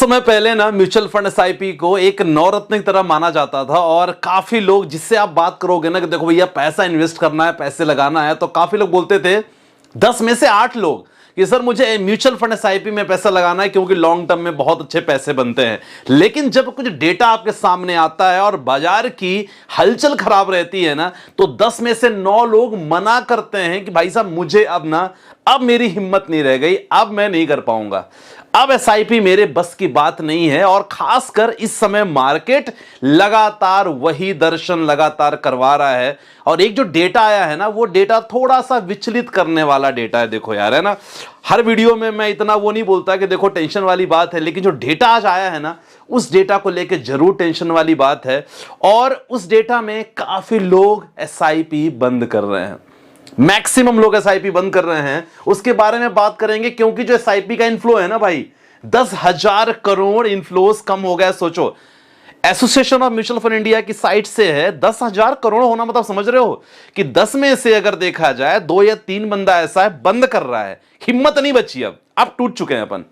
समय पहले ना म्यूचुअल फंड एसआईपी को एक नवरत्न की तरह माना जाता था और काफी लोग, जिससे आप बात करोगे ना कि देखो भैया पैसा इन्वेस्ट करना है, पैसे लगाना है, तो काफी लोग बोलते थे 10 में से 8 लोग कि सर मुझे म्यूचुअल फंड एसआईपी में पैसा लगाना है क्योंकि लॉन्ग टर्म में बहुत अच्छे पैसे बनते हैं। लेकिन जब कुछ डेटा आपके सामने आता है और बाजार की हलचल खराब रहती है ना, तो 10 में से 9 लोग मना करते हैं कि भाई साहब मुझे अब मेरी हिम्मत नहीं रह गई, अब मैं नहीं कर पाऊंगा, अब एसआईपी मेरे बस की बात नहीं है। और खासकर इस समय मार्केट लगातार वही दर्शन लगातार करवा रहा है और एक जो डेटा आया है ना, वो डेटा थोड़ा सा विचलित करने वाला डेटा है। देखो यार, है ना, हर वीडियो में मैं इतना वो नहीं बोलता कि देखो टेंशन वाली बात है, लेकिन जो डेटा आज आया है ना, उस डेटा को लेके जरूर टेंशन वाली बात है। और उस डेटा में काफी लोग एसआईपी बंद कर रहे हैं, मैक्सिमम लोग एसआईपी बंद कर रहे हैं। उसके बारे में बात करेंगे क्योंकि जो एसआईपी का इनफ्लो है ना भाई, 10,000 करोड़ इनफ्लोस कम हो गया। सोचो, association of mutual fund India की साइट से है 10,000 करोड़ होना, मतलब समझ रहे हो कि 10 में से अगर देखा जाए 2 या 3 बंदा ऐसा है बंद कर रहा है। हिम्मत नहीं बची, अब टूट चुके हैं अपन।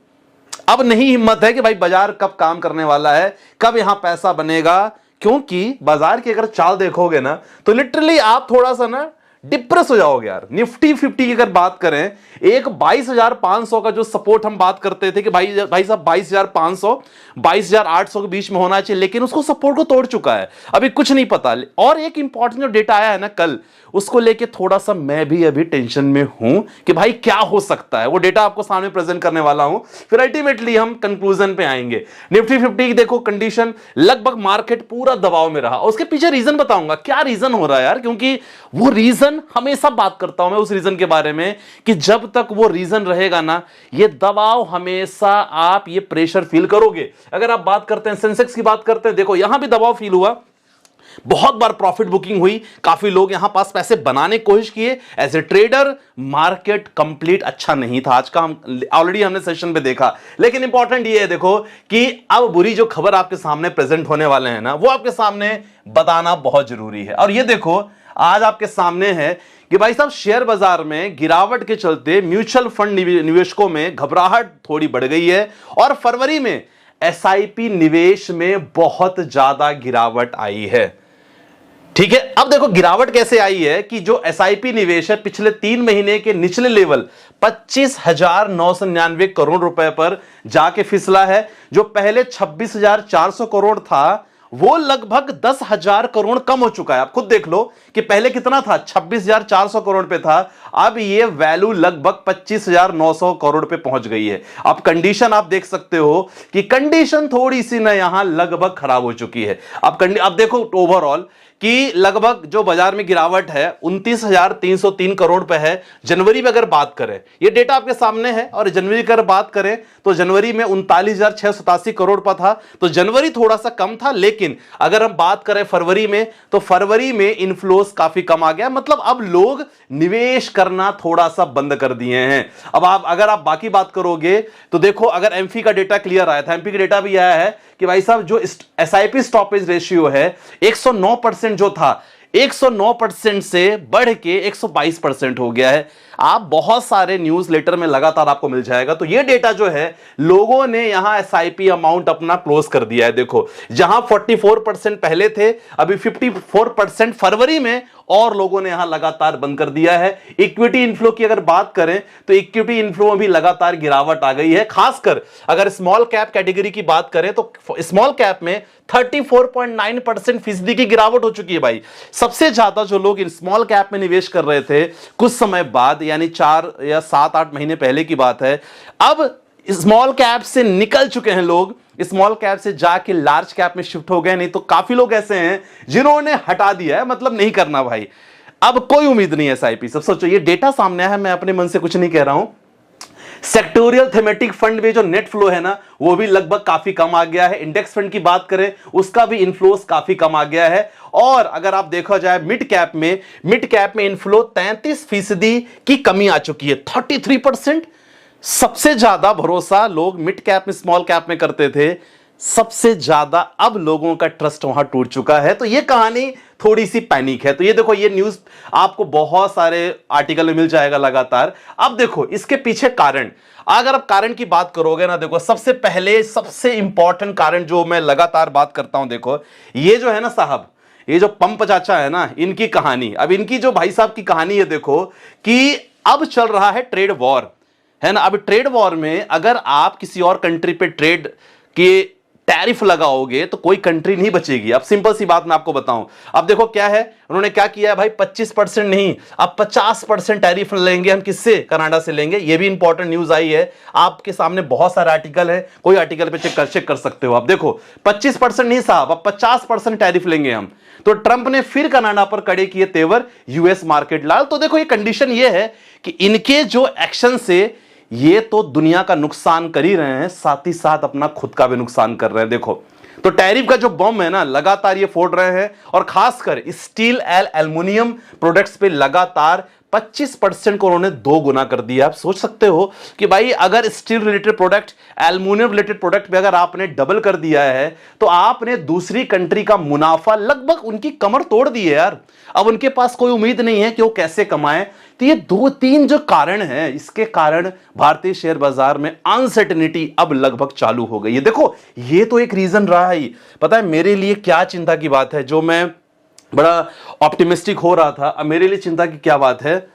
अब नहीं हिम्मत है कि भाई बाजार कब काम करने वाला है, कब यहां पैसा बनेगा। क्योंकि बाजार की अगर चाल देखोगे ना, तो लिटरली आप थोड़ा सा ना डिप्रेस हो जाओगे यार। निफ्टी 50 की अगर बात करें, एक 22,500 का जो सपोर्ट हम बात करते थे कि भाई साहब 22,500 22,800 के बीच में होना चाहिए, लेकिन उसको सपोर्ट को तोड़ चुका है, अभी कुछ नहीं पता। और एक इंपॉर्टेंट जो डेटा आया है ना कल, उसको लेके थोड़ा सा मैं भी अभी टेंशन में हूं कि भाई क्या हो सकता है। वो डेटा आपको सामने प्रेजेंट करने वाला हूं, फिर अल्टीमेटली हम कंक्लूजन पे आएंगे। निफ्टी 50 की देखो कंडीशन, लगभग मार्केट पूरा दबाव में रहा। उसके पीछे रीजन बताऊंगा क्या रीजन हो रहा है यार, क्योंकि वो रीजन हमेशा बात करता हूं मैं उस रीजन के बारे में कि जब तक वो रीजन रहेगा ना, ये दबाव हमेशा आप ये प्रेशर फील करोगे। अगर आप बात करते हैं सेंसेक्स की बात करते हैं, देखो यहां भी दबाव फील हुआ, बहुत बार प्रॉफिट बुकिंग हुई, काफी लोग यहां पास पैसे बनाने की कोशिश किए। As a trader market complete अच्छा नहीं था आज का, हम ऑलरेडी हमने सेशन पे देखा। लेकिन इंपॉर्टेंट ये है देखो कि अब बुरी जो खबर आपके सामने प्रेजेंट होने वाले हैं ना, वो आपके सामने बताना बहुत जरूरी है। और ये देखो आज आपके सामने है कि भाई साहब शेयर बाजार में गिरावट के चलते म्यूचुअल फंड निवेशकों में घबराहट थोड़ी बढ़ गई है और फरवरी में एसआईपी निवेश में बहुत ज्यादा गिरावट आई है। ठीक है, अब देखो गिरावट कैसे आई है कि जो एसआईपी निवेश है पिछले 3 महीने के निचले लेवल 25,999 करोड़ रुपए पर जाके फिसला है। जो पहले 26,400 करोड़ था, वो लगभग 10,000 करोड़ कम हो चुका है। आप खुद देख लो कि पहले कितना था, 26,400 करोड़ पे था, अब ये वैल्यू लगभग 25,900 करोड़ पे पहुंच गई है। अब कंडीशन आप देख सकते हो कि कंडीशन थोड़ी सी ना यहां लगभग खराब हो चुकी है। अब देखो ओवरऑल कि लगभग जो बाजार में गिरावट है 29,303 करोड़ पे है। जनवरी में अगर बात करें, ये डेटा आपके सामने है, और जनवरी की अगर बात करें तो जनवरी में 39,687 करोड़ पर था, तो जनवरी थोड़ा सा कम था। लेकिन अगर हम बात करें फरवरी में, तो फरवरी में इनफ्लोस काफी कम आ गया, मतलब अब लोग निवेश करना थोड़ा सा बंद कर दिए हैं। अब अगर आप बाकी बात करोगे तो देखो, अगर एमफी का डेटा क्लियर आया था, एमपी का डेटा भी आया है कि भाई साहब जो एसआईपी स्टॉपेज रेशियो है 109% जो था, 109% से बढ़ के 122% हो गया है। आप बहुत सारे न्यूज लेटर में लगातार आपको मिल जाएगा। तो ये डेटा जो है, लोगों ने यहां एसआईपी अमाउंट अपना क्लोज कर दिया है। देखो जहां 44% पहले थे, अभी 54% फरवरी में, और लोगों ने यहां लगातार बंद कर दिया है। इक्विटी इनफ्लो की अगर बात करें तो इक्विटी इनफ्लो में भी लगातार गिरावट आ गई है। खासकर अगर स्मॉल कैप कैटेगरी की बात करें तो स्मॉल कैप में 34.9% फीसदी की गिरावट हो चुकी है भाई। सबसे ज्यादा जो लोग इन स्मॉल कैप में निवेश कर रहे थे कुछ समय बाद, यानी 4 या 7-8 महीने पहले की बात है, अब स्मॉल कैप से निकल चुके हैं लोग, स्मॉल कैप से जाके लार्ज कैप में शिफ्ट हो गए। नहीं तो काफी लोग ऐसे हैं जिन्होंने हटा दिया है, मतलब नहीं करना भाई, अब कोई उम्मीद नहीं है एसआईपी। सब सोचो, ये डेटा सामने है, मैं अपने मन से कुछ नहीं कह रहा हूं। सेक्टोरियल थेमेटिक फंड में जो नेट फ्लो है ना, वो भी लगभग काफी कम आ गया है। इंडेक्स फंड की बात करें, उसका भी इनफ्लोस काफी कम आ गया है। और अगर आप देखा जाए मिड कैप में इनफ्लो 33% की कमी आ चुकी है, 33%। सबसे ज्यादा भरोसा लोग मिड कैप में, स्मॉल कैप में करते थे, सबसे ज्यादा अब लोगों का ट्रस्ट वहां टूट चुका है। तो ये कहानी थोड़ी सी पैनिक है। तो ये देखो, ये न्यूज आपको बहुत सारे आर्टिकल में मिल जाएगा लगातार। अब देखो इसके पीछे कारण, अगर आप कारण की बात करोगे ना, देखो सबसे पहले सबसे इंपॉर्टेंट कारण जो मैं लगातार बात करता हूं, देखो ये जो है ना साहब, ये जो पंप चाचा है ना, इनकी कहानी, अब इनकी जो भाई साहब की कहानी है, देखो कि अब चल रहा है ट्रेड वॉर, है ना। अब ट्रेड वॉर में अगर आप किसी और कंट्री पे ट्रेड के टैरिफ लगाओगे तो कोई कंट्री नहीं बचेगी। अब सिंपल सी बात मैं आपको बताऊं, अब देखो क्या है, उन्होंने क्या किया है भाई, 25% नहीं, अब 50% टैरिफ लेंगे हम। किससे? कनाडा से लेंगे। ये भी इंपॉर्टेंट न्यूज आई है आपके सामने, बहुत सारे आर्टिकल है, कोई आर्टिकल पे चेक कर सकते हो आप। देखो 25% नहीं साहब, अब 50% टैरिफ लेंगे हम। तो ट्रंप ने फिर कनाडा पर कड़े किए तेवर, यूएस मार्केट लाल। तो देखो ये कंडीशन ये है कि इनके जो एक्शन से ये तो दुनिया का नुकसान कर ही रहे हैं, साथ ही साथ अपना खुद का भी नुकसान कर रहे हैं। देखो तो टैरिफ का जो बम है ना, लगातार ये फोड़ रहे हैं, और खासकर स्टील एल्युमिनियम प्रोडक्ट्स पे लगातार 25% को उन्होंने 2 गुना कर दिया। आप सोच सकते हो कि भाई अगर steel related product, aluminium related product पे अगर आपने डबल कर दिया है तो आपने दूसरी कंट्री का मुनाफा, लगभग उनकी कमर तोड़ दी है यार। अब उनके पास कोई उम्मीद नहीं है कि वो कैसे कमाए। तो ये 2-3 जो कारण हैं, इसके कारण भारतीय शेयर बाजार में अनसर्टेनिटी अब लगभग चालू हो गई है। देखो ये तो एक रीजन रहा है। पता है मेरे लिए क्या चिंता की बात है, जो मैं बड़ा ऑप्टिमिस्टिक हो रहा था, अब मेरे लिए चिंता की क्या बात है,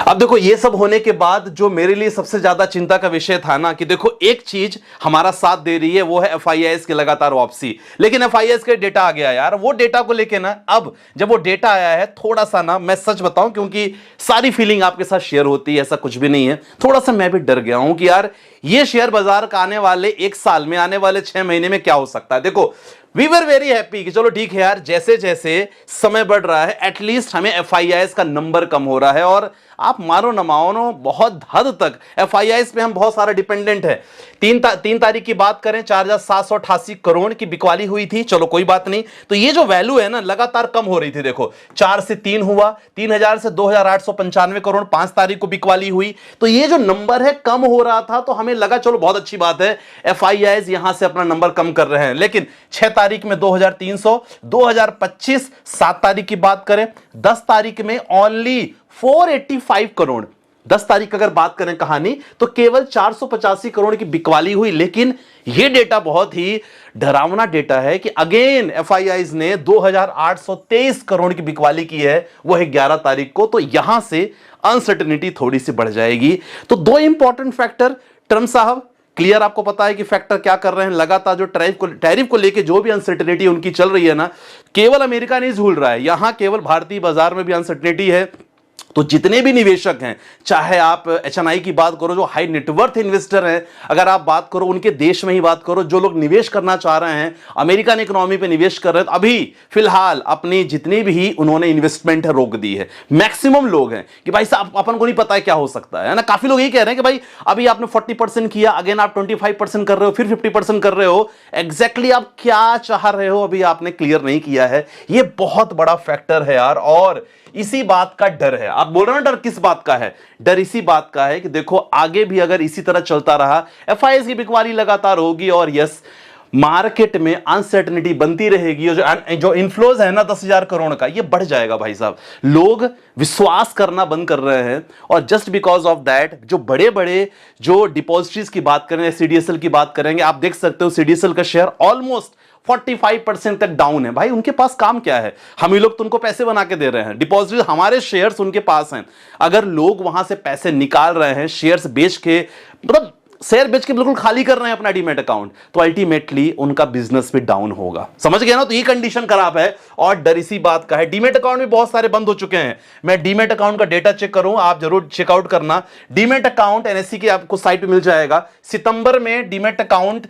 अब देखो ये सब होने के बाद जो मेरे लिए सबसे ज्यादा चिंता का विषय था ना, कि देखो एक चीज हमारा साथ दे रही है, वो है एफआईआईएस की लगातार वापसी। लेकिन एफआईआईएस का डेटा आ गया यार, वो डेटा को लेके ना, अब जब वो डेटा आया है, थोड़ा सा ना, मैं सच बताऊं, क्योंकि सारी फीलिंग आपके साथ शेयर होती है, ऐसा कुछ भी नहीं है, थोड़ा सा मैं भी डर गया हूं कि यार ये शेयर बाजार का आने वाले 1 साल में, आने वाले 6 महीने में क्या हो सकता है। देखो वी वर वेरी हैप्पी कि चलो ठीक है यार, जैसे जैसे समय बढ़ रहा है एटलीस्ट हमें एफआईआईएस का नंबर कम हो रहा है। और आप मानो न मानो, बहुत हद तक एफआईआईएस पे हम बहुत सारा डिपेंडेंट है। 3 तारीख की बात करें, 4,788 करोड़ की बिकवाली हुई थी, चलो कोई बात नहीं। तो ये जो वैल्यू है ना, लगातार कम हो रही थी। देखो 4 से 3 हुआ, 3,000 से 2,895 करोड़ 5 तारीख को बिकवाली हुई। तो ये जो नंबर है कम हो रहा था, तो हमें लगा चलो बहुत अच्छी बात है, एफआईआईएस यहां से अपना नंबर कम कर रहे हैं। लेकिन 6 तारीख में 2,300, 2025 7 तारीख की बात करें, 10 तारीख में ओनली 485 करोड़, 10 तारीख अगर बात करें कहानी, तो केवल 485 करोड़ की बिकवाली हुई। लेकिन यह डेटा बहुत ही डरावना डेटा है कि अगेन एफआईआईएस ने 2,823 करोड़ की बिकवाली की है, वो है 11 तारीख को। तो यहां से अनसर्टेनिटी थोड़ी सी बढ़ जाएगी। तो 2 इंपॉर्टेंट फैक्टर, ट्रम्प साहब क्लियर आपको पता है कि फैक्टर क्या कर रहे हैं, लगातार जो टैरिफ को लेके जो भी अनसर्टेनिटी उनकी चल रही है ना, केवल अमेरिका नहीं झूल रहा है, यहां केवल भारतीय बाजार में भी अनसर्टेनिटी है। तो जितने भी निवेशक हैं, चाहे आप एचएनआई की बात करो जो हाई नेटवर्थ इन्वेस्टर हैं, अगर आप बात करो उनके देश में ही बात करो, जो लोग निवेश करना चाह रहे हैं, अमेरिकन इकोनॉमी पे निवेश कर रहे हैं, तो अभी फिलहाल अपनी जितनी भी उन्होंने इन्वेस्टमेंट है रोक दी है। मैक्सिमम लोग हैं कि भाई साहब अपन को नहीं पता है क्या हो सकता है ना। काफी लोग यही कह रहे हैं कि भाई अभी आपने 40% किया, अगेन आप 25% कर रहे हो, फिर 50% कर रहे हो, एग्जैक्टली आप क्या चाह रहे हो अभी आपने क्लियर नहीं किया है। ये बहुत बड़ा फैक्टर है यार, और इसी बात का डर है। आप बोल रहे हो ना, डर किस बात का है? डर इसी बात का है कि देखो आगे भी अगर इसी तरह चलता रहा, एफआईआईएस की बिकवाली लगातार होगी, और यस मार्केट में अनसर्टेनिटी बनती रहेगी, और जो इनफ्लोज है ना 10,000 करोड़ का, ये बढ़ जाएगा भाई साहब। लोग विश्वास करना बंद कर रहे हैं, और जस्ट बिकॉज ऑफ दैट जो बड़े बड़े जो डिपॉजिटरीज की बात करें, सीडीएसएल की बात करेंगे, आप देख सकते हो सीडीएसएल का शेयर ऑलमोस्ट 45% तक डाउन है। भाई उनके पास काम क्या है? हम ही लोग तो उनको पैसे बना के दे रहे हैं, डिपॉजिट हमारे शेयर्स उनके पास हैं। अगर लोग वहां से पैसे निकाल रहे हैं, शेयर्स बेच के, मतलब शेयर बेच के बिल्कुल खाली कर रहे हैं अपना डीमैट अकाउंट, तो अल्टीमेटली उनका बिजनेस भी डाउन होगा। समझ गए ना? तो ये कंडीशन खराब है, और डर इसी बात का है। डीमैट अकाउंट भी बहुत सारे बंद हो चुके हैं। मैं डीमैट अकाउंट का डेटा चेक करूं, आप जरूर चेकआउट करना। डीमैट अकाउंट एनएससी की आपको साइट पे मिल जाएगा। सितंबर में डीमैट अकाउंट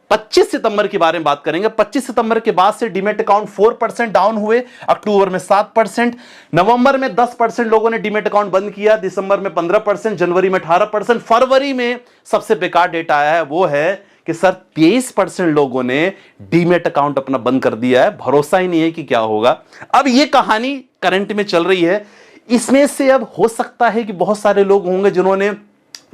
25 सितंबर के बारे में बात करेंगे। 25 सितंबर के बाद से डीमैट अकाउंट 4% डाउन हुए, अक्टूबर में 7%, नवंबर में 10% लोगों ने डीमैट अकाउंट बंद किया, दिसंबर में 15%, जनवरी में 18%, फरवरी में सबसे बेकार डेटा आया है वो है कि सर 23% लोगों ने डीमैट अकाउंट अपना बंद कर दिया है। भरोसा ही नहीं है कि क्या होगा। अब यह कहानी करंट में चल रही है। इसमें से अब हो सकता है कि बहुत सारे लोग होंगे जिन्होंने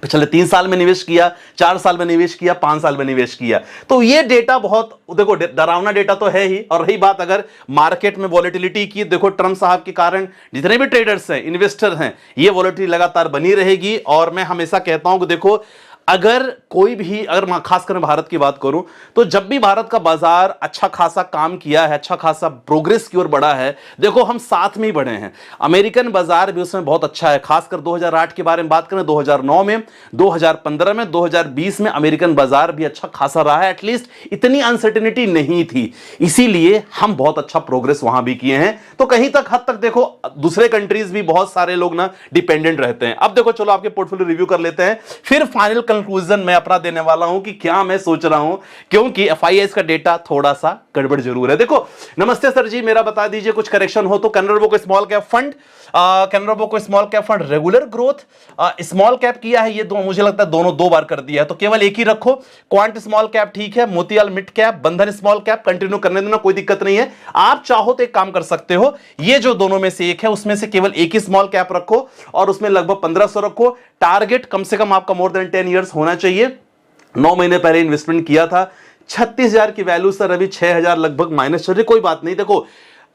पिछले 3 साल में निवेश किया, 4 साल में निवेश किया, 5 साल में निवेश किया। तो ये डेटा बहुत देखो डरावना डेटा तो है ही। और रही बात अगर मार्केट में वॉलेटिलिटी की, देखो ट्रम्प साहब के कारण जितने भी ट्रेडर्स हैं, इन्वेस्टर हैं, ये वॉलेटिलिटी लगातार बनी रहेगी। और मैं हमेशा कहता हूं कि देखो अगर कोई भी, अगर खासकर भारत की बात करूं तो जब भी भारत का बाजार अच्छा खासा काम किया है, अच्छा खासा प्रोग्रेस की ओर बढ़ा है, देखो हम साथ में ही बढ़े हैं। अमेरिकन बाजार भी उसमें बहुत अच्छा है। खासकर 2008 के बारे में बात करें, 2009 में, 2015 में, 2020 में अमेरिकन बाजार भी अच्छा खासा रहा है। एटलीस्ट इतनी अनसर्टेनिटी नहीं थी, इसीलिए हम बहुत अच्छा प्रोग्रेस वहां भी किए हैं। तो कहीं तक हद तक देखो दूसरे कंट्रीज भी बहुत सारे लोग ना डिपेंडेंट रहते हैं। अब देखो चलो आपके पोर्टफोलियो रिव्यू कर लेते हैं, फिर फाइनल कंक्लूजन मैं अपना देने वाला हूं कि क्या मैं सोच रहा हूं, क्योंकि एफआईआई का डेटा थोड़ा सा गड़बड़ जरूर है। देखो, नमस्ते सर जी, मेरा बता दीजिए कुछ करेक्शन हो तो। कैनरा बैंक को small cap fund, Canara bank को small cap fund regular growth, small cap किया है ये दो, मुझे लगता है दोनों 2 बार कर दिया है, तो केवल एक ही रखो। क्वांट स्मॉल कैप ठीक है, मोतीलाल मिड कैप, बंधन स्मॉल कैप कंटिन्यू करने देना, कोई दिक्कत नहीं है। आप चाहो तो एक काम कर सकते हो, ये जो दोनों में से एक है उसमें से केवल एक ही स्मॉल कैप रखो और उसमें लगभग 1500 रखो। टारगेट कम से कम आपका मोर देन 10 इयर्स होना चाहिए। 9 महीने पहले इन्वेस्टमेंट किया था, 36,000 की वैल्यू सर अभी 6,000 लगभग माइनस चल रही। कोई बात नहीं, देखो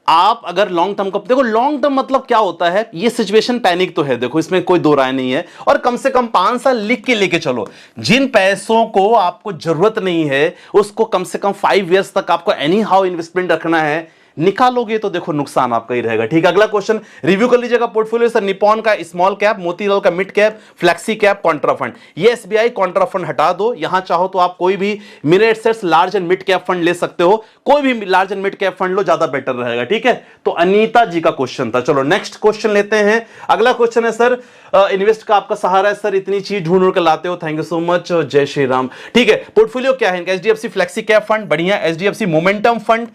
आप अगर लॉन्ग टर्म का देखो, लॉन्ग टर्म मतलब क्या होता है, ये सिचुएशन पैनिक तो है, देखो इसमें कोई दो राय नहीं है। और कम से कम 5 साल लिख के लेके चलो। जिन पैसों को आपको जरूरत नहीं है उसको कम से कम 5 इयर्स तक आपको एनी हाउ इन्वेस्टमेंट रखना है। निकालोगे तो देखो नुकसान आपका ही रहेगा। ठीक है, अगला क्वेश्चन रिव्यू कर लीजिएगा पोर्टफोलियो सर। निपॉन का स्मॉल कैप, मोतीलाल का mid cap, flexi cap, contra fund. ये एसबीआई कॉन्ट्रा फंड हटा दो। यहां चाहो तो आप कोई भी Mirae assets large and mid cap fund ले सकते हो, कोई भी large and mid cap fund लो, ज्यादा बेटर रहेगा। ठीक है, तो अनीता जी का क्वेश्चन था। चलो नेक्स्ट क्वेश्चन लेते हैं। अगला क्वेश्चन है सर, इन्वेस्ट का आपका सहारा है सर, इतनी चीज ढूंढ कर लाते हो, थैंक यू सो मच, जय श्री राम। ठीक है, पोर्टफोलियो क्या है? एचडीएफसी फ्लेक्सी कैप फंड बढ़िया, एचडीएफसी मोमेंटम फंड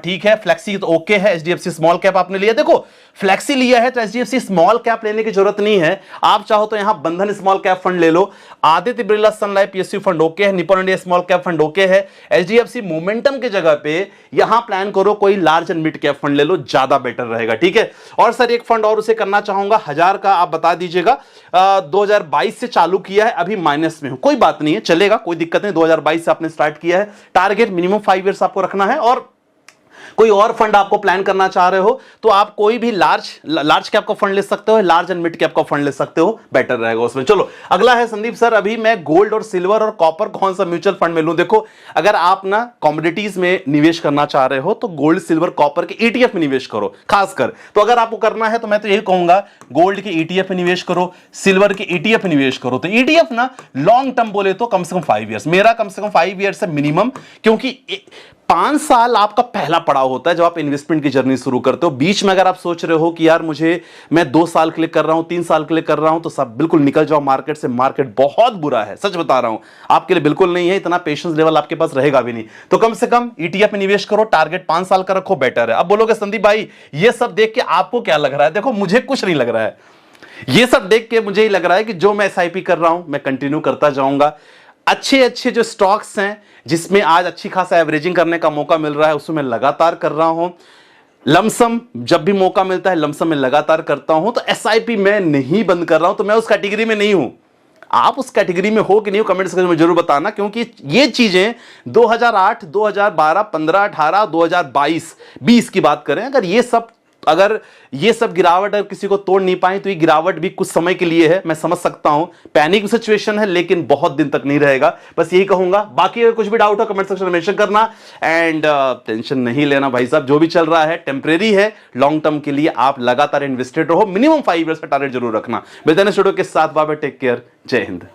ठीक है, फ्लेक्सी तो ओके है, एचडीएफसी स्मॉल कैप आपने लिया। देखो फ्लेक्सी लिया है तो एचडीएफसी स्मॉल कैप लेने की जरूरत नहीं है, आप चाहो तो यहां बंधन स्मॉल कैप फंड ले लो। आदित्य बिरला सन लाइफ पीएसयू फंड ओके है, Nippon India small cap fund okay है। एचडीएफसी मोमेंटम के जगह पे यहां प्लान करो कोई large and mid cap fund ले लो, ज्यादा बेटर रहेगा। ठीक है, और सर एक फंड और उसे करना चाहूंगा 1000 का, आप बता दीजिएगा। 2022 से चालू किया है, अभी माइनस में हूं, कोई बात नहीं है, चलेगा, कोई दिक्कत नहीं। 2022 से आपने स्टार्ट किया है, टारगेट मिनिमम 5 इयर्स आपको रखना है। और कोई और फंड आपको प्लान करना चाह रहे हो तो आप कोई भी लार्ज कैप का फंड ले सकते हो, लार्ज एंड मिड कैप का फंड ले सकते हो, बेटर रहेगा उसमें। चलो अगला है संदीप सर, अभी मैं गोल्ड और सिल्वर और कॉपर कौन सा म्यूचुअल फंड में लूं? देखो अगर आप ना कमोडिटीज में निवेश करना चाह रहे हो तो गोल्ड सिल्वर कॉपर के ईटीएफ में निवेश करो खासकर। तो अगर आपको करना है तो मैं तो यही कहूंगा गोल्ड के ईटीएफ में निवेश करो, सिल्वर के ईटीएफ में निवेश करो। तो ईटीएफ ना लॉन्ग टर्म बोले तो कम से कम 5 इयर्स, मेरा कम से कम 5 इयर्स है मिनिमम, क्योंकि 5 साल आपका पहला पड़ाव होता है जब आप इन्वेस्टमेंट की जर्नी शुरू करते हो। बीच में अगर आप सोच रहे हो कि यार मैं 2 साल के लिए कर रहा हूं, 3 साल के लिए कर रहा हूं, तो सब बिल्कुल निकल जाओ मार्केट से। मार्केट बहुत बुरा है, सच बता रहा हूं, आपके लिए बिल्कुल नहीं है, इतना पेशेंस लेवल आपके पास रहेगा भी नहीं। तो कम से कम ईटीएफ में निवेश करो, टारगेट 5 साल का रखो, बेटर है। अब बोलोगे संदीप भाई ये सब देख के आपको क्या लग रहा है? देखो मुझे कुछ नहीं लग रहा है, ये सब देख के मुझे ही लग रहा है कि जो मैं एसआईपी कर रहा हूं मैं कंटिन्यू करता जाऊंगा। अच्छे जो स्टॉक्स हैं जिसमें आज अच्छी खासा एवरेजिंग करने का मौका मिल रहा है उसमें मैं लगातार कर रहा हूं। लमसम जब भी मौका मिलता है लमसम में लगातार करता हूं। तो एसआईपी मैं नहीं बंद कर रहा हूं, तो मैं उस कैटेगरी में नहीं हूं। आप उस कैटेगरी में हो कि नहीं हो कमेंट सेक्शन में जरूर बताना, क्योंकि ये चीजें 2008, 2012, 15, 18, 2022, 20 की बात करें, अगर ये सब गिरावट अगर किसी को तोड़ नहीं पाई तो ये गिरावट भी कुछ समय के लिए है, मैं समझ सकता हूं, पैनिक सिचुएशन है, लेकिन बहुत दिन तक नहीं रहेगा। बस यही कहूंगा। बाकी अगर कुछ भी डाउट हो कमेंट सेक्शन में मेंशन करना। एंड टेंशन नहीं लेना भाई साहब, जो भी चल रहा है टेम्परेरी है, लॉन्ग टर्म के लिए आप लगातार इन्वेस्टेड रहो, मिनिमम 5 इयर्स का टारगेट जरूर रखना। बेहतर स्टूडियो के साथ बाबा, टेक केयर, जय हिंद।